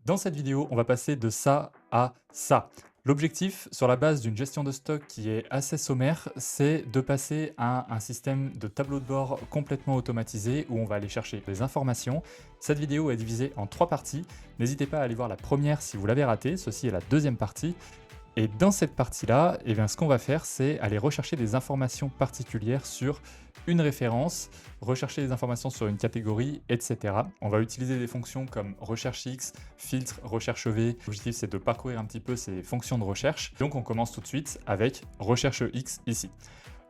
Dans cette vidéo, on va passer de ça à ça. L'objectif, sur la base d'une gestion de stock qui est assez sommaire, c'est de passer à un système de tableau de bord complètement automatisé où on va aller chercher des informations. Cette vidéo est divisée en 3 parties. N'hésitez pas à aller voir la première si vous l'avez ratée. Ceci est la deuxième partie. Et dans cette partie-là, eh bien, ce qu'on va faire, c'est aller rechercher des informations particulières sur une référence, rechercher des informations sur une catégorie, etc. On va utiliser des fonctions comme recherche X, filtre, recherche V. L'objectif, c'est de parcourir un petit peu ces fonctions de recherche. Donc, on commence tout de suite avec recherche X ici.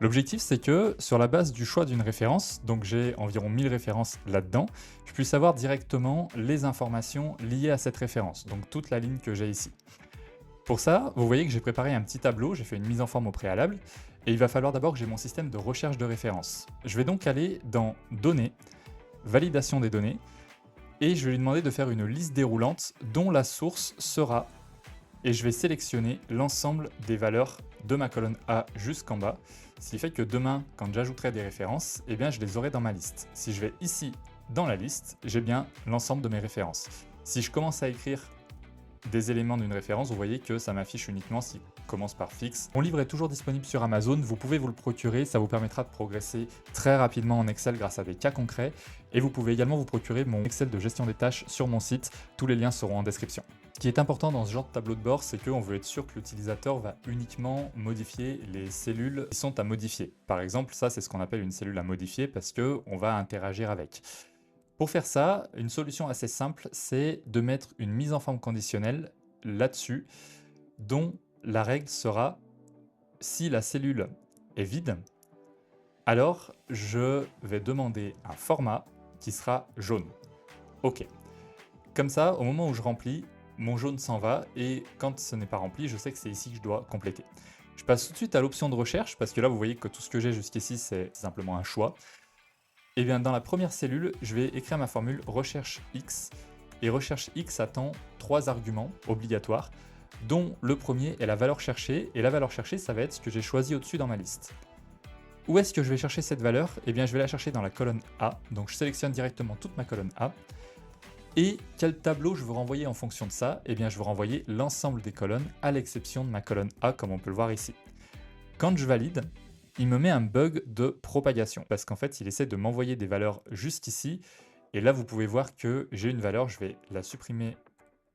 L'objectif, c'est que sur la base du choix d'une référence, donc j'ai environ 1000 références là-dedans, je puisse avoir directement les informations liées à cette référence, donc toute la ligne que j'ai ici. Pour ça, vous voyez que j'ai préparé un petit tableau, j'ai fait une mise en forme au préalable, et il va falloir d'abord que j'ai mon système de recherche de références. Je vais donc aller dans Données, Validation des données, et je vais lui demander de faire une liste déroulante dont la source sera, et je vais sélectionner l'ensemble des valeurs de ma colonne A jusqu'en bas, ce qui fait que demain, quand j'ajouterai des références, eh bien je les aurai dans ma liste. Si je vais ici dans la liste, j'ai bien l'ensemble de mes références. Si je commence à écrire des éléments d'une référence, vous voyez que ça m'affiche uniquement s'il commence par fixe. Mon livre est toujours disponible sur Amazon, vous pouvez vous le procurer, ça vous permettra de progresser très rapidement en Excel grâce à des cas concrets, et vous pouvez également vous procurer mon Excel de gestion des tâches sur mon site, tous les liens seront en description. Ce qui est important dans ce genre de tableau de bord, c'est qu'on veut être sûr que l'utilisateur va uniquement modifier les cellules qui sont à modifier. Par exemple, ça c'est ce qu'on appelle une cellule à modifier parce qu'on va interagir avec. Pour faire ça, une solution assez simple, c'est de mettre une mise en forme conditionnelle là-dessus, dont la règle sera si la cellule est vide, alors je vais demander un format qui sera jaune. OK. Comme ça, au moment où je remplis, mon jaune s'en va et quand ce n'est pas rempli, je sais que c'est ici que je dois compléter. Je passe tout de suite à l'option de recherche parce que là, vous voyez que tout ce que j'ai jusqu'ici, c'est simplement un choix. Et bien, dans la première cellule, je vais écrire ma formule recherche X. Et recherche X attend 3 arguments obligatoires, dont le premier est la valeur cherchée. Et la valeur cherchée, ça va être ce que j'ai choisi au-dessus dans ma liste. Où est-ce que je vais chercher cette valeur? Eh bien, je vais la chercher dans la colonne A. Donc, je sélectionne directement toute ma colonne A. Et quel tableau je veux renvoyer en fonction de ça? Eh bien, je veux renvoyer l'ensemble des colonnes, à l'exception de ma colonne A, comme on peut le voir ici. Quand je valide, il me met un bug de propagation parce qu'en fait, il essaie de m'envoyer des valeurs juste ici. Et là, vous pouvez voir que j'ai une valeur, je vais la supprimer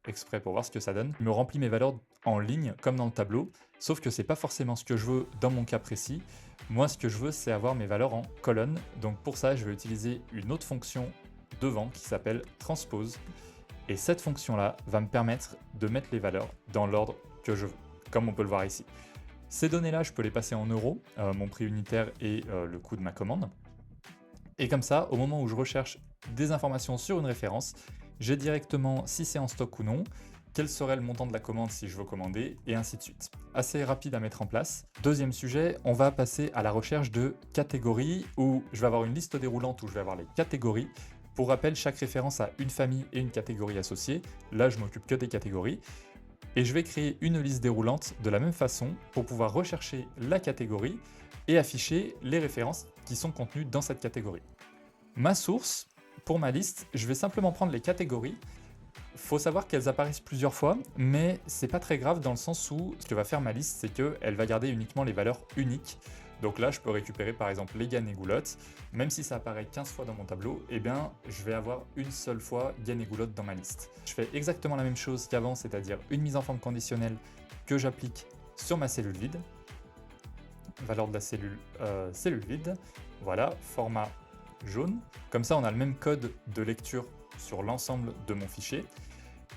exprès pour voir ce que ça donne. Il me remplit mes valeurs en ligne comme dans le tableau, sauf que c'est pas forcément ce que je veux dans mon cas précis. Moi, ce que je veux, c'est avoir mes valeurs en colonne. Donc pour ça, je vais utiliser une autre fonction devant qui s'appelle transpose. Et cette fonction-là va me permettre de mettre les valeurs dans l'ordre que je veux, comme on peut le voir ici. Ces données-là, je peux les passer en euros, mon prix unitaire et le coût de ma commande. Et comme ça, au moment où je recherche des informations sur une référence, j'ai directement si c'est en stock ou non, quel serait le montant de la commande si je veux commander, et ainsi de suite. Assez rapide à mettre en place. Deuxième sujet, on va passer à la recherche de catégories, où je vais avoir une liste déroulante où je vais avoir les catégories. Pour rappel, chaque référence a une famille et une catégorie associée. Là, je m'occupe que des catégories. Et je vais créer une liste déroulante de la même façon pour pouvoir rechercher la catégorie et afficher les références qui sont contenues dans cette catégorie. Ma source, pour ma liste, je vais simplement prendre les catégories. Faut savoir qu'elles apparaissent plusieurs fois, mais c'est pas très grave dans le sens où ce que va faire ma liste, c'est qu'elle va garder uniquement les valeurs uniques. Donc là, je peux récupérer par exemple les gaines et goulottes. Même si ça apparaît 15 fois dans mon tableau, eh bien, je vais avoir une seule fois gaines et goulottes dans ma liste. Je fais exactement la même chose qu'avant, c'est-à-dire une mise en forme conditionnelle que j'applique sur ma cellule vide. Valeur de la cellule, cellule vide. Voilà, format jaune. Comme ça, on a le même code de lecture sur l'ensemble de mon fichier.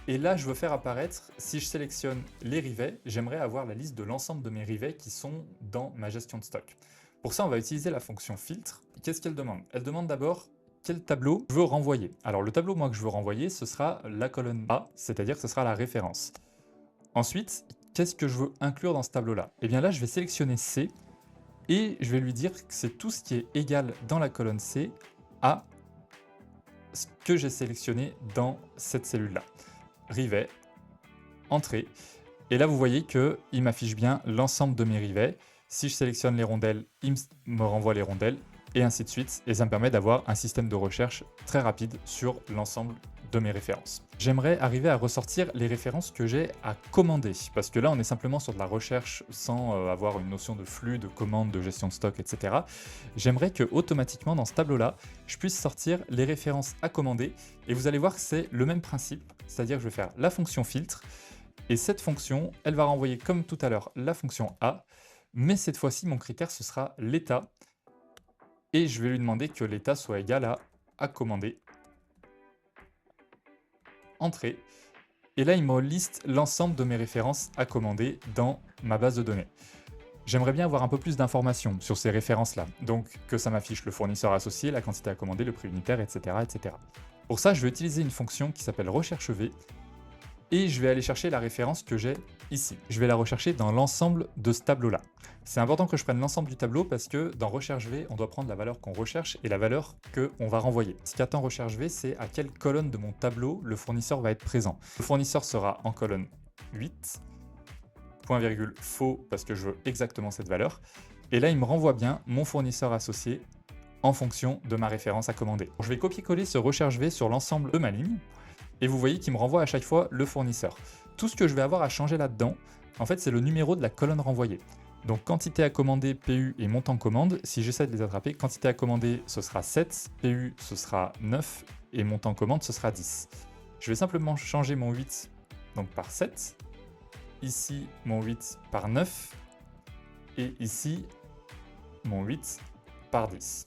Et là, je veux faire apparaître, si je sélectionne les rivets, j'aimerais avoir la liste de l'ensemble de mes rivets qui sont dans ma gestion de stock. Pour ça, on va utiliser la fonction filtre. Qu'est-ce qu'elle demande? Elle demande d'abord quel tableau je veux renvoyer. Alors le tableau moi que je veux renvoyer, ce sera la colonne A, c'est-à-dire que ce sera la référence. Ensuite, qu'est-ce que je veux inclure dans ce tableau-là? Et bien là, je vais sélectionner C et je vais lui dire que c'est tout ce qui est égal dans la colonne C à ce que j'ai sélectionné dans cette cellule-là. Rivet, entrée, et là vous voyez qu'il m'affiche bien l'ensemble de mes rivets. Si je sélectionne les rondelles, il me renvoie les rondelles, et ainsi de suite, et ça me permet d'avoir un système de recherche très rapide sur l'ensemble de mes références. J'aimerais arriver à ressortir les références que j'ai à commander, parce que là on est simplement sur de la recherche sans avoir une notion de flux, de commande, de gestion de stock, etc. J'aimerais que automatiquement dans ce tableau-là, je puisse sortir les références à commander, et vous allez voir que c'est le même principe, c'est-à-dire que je vais faire la fonction filtre, et cette fonction, elle va renvoyer comme tout à l'heure la fonction A, mais cette fois-ci mon critère ce sera l'état, et je vais lui demander que l'état soit égal à commander, entrée, et là il me liste l'ensemble de mes références à commander dans ma base de données. J'aimerais bien avoir un peu plus d'informations sur ces références-là, donc que ça m'affiche le fournisseur associé, la quantité à commander, le prix unitaire, etc., etc. Pour ça, je vais utiliser une fonction qui s'appelle recherche V, et je vais aller chercher la référence que j'ai ici. Je vais la rechercher dans l'ensemble de ce tableau-là. C'est important que je prenne l'ensemble du tableau parce que dans recherche V, on doit prendre la valeur qu'on recherche et la valeur qu'on va renvoyer. Ce qu'attend recherche V, c'est à quelle colonne de mon tableau le fournisseur va être présent. Le fournisseur sera en colonne 8, point virgule faux parce que je veux exactement cette valeur. Et là, il me renvoie bien mon fournisseur associé en fonction de ma référence à commander. Je vais copier-coller ce recherche V sur l'ensemble de ma ligne. Et vous voyez qu'il me renvoie à chaque fois le fournisseur. Tout ce que je vais avoir à changer là-dedans, en fait, c'est le numéro de la colonne renvoyée. Donc quantité à commander, PU et montant commande, si j'essaie de les attraper, quantité à commander, ce sera 7, PU, ce sera 9, et montant commande, ce sera 10. Je vais simplement changer mon 8 donc, par 7, ici mon 8 par 9, et ici mon 8 par 10.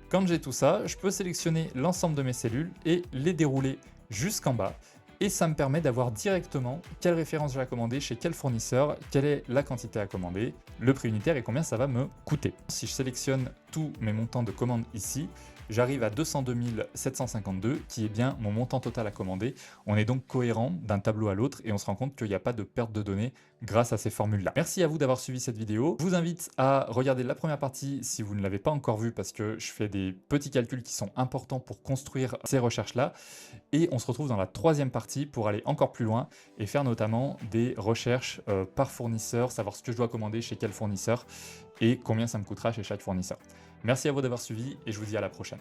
Quand j'ai tout ça, je peux sélectionner l'ensemble de mes cellules et les dérouler jusqu'en bas, et ça me permet d'avoir directement quelle référence j'ai à commander, chez quel fournisseur, quelle est la quantité à commander, le prix unitaire et combien ça va me coûter. Si je sélectionne tous mes montants de commande ici, j'arrive à 202 752 qui est bien mon montant total à commander. On est donc cohérent d'un tableau à l'autre et on se rend compte qu'il n'y a pas de perte de données grâce à ces formules-là. Merci à vous d'avoir suivi cette vidéo. Je vous invite à regarder la première partie si vous ne l'avez pas encore vue parce que je fais des petits calculs qui sont importants pour construire ces recherches-là. Et on se retrouve dans la troisième partie pour aller encore plus loin et faire notamment des recherches par fournisseur, savoir ce que je dois commander chez quel fournisseur et combien ça me coûtera chez chaque fournisseur. Merci à vous d'avoir suivi et je vous dis à la prochaine.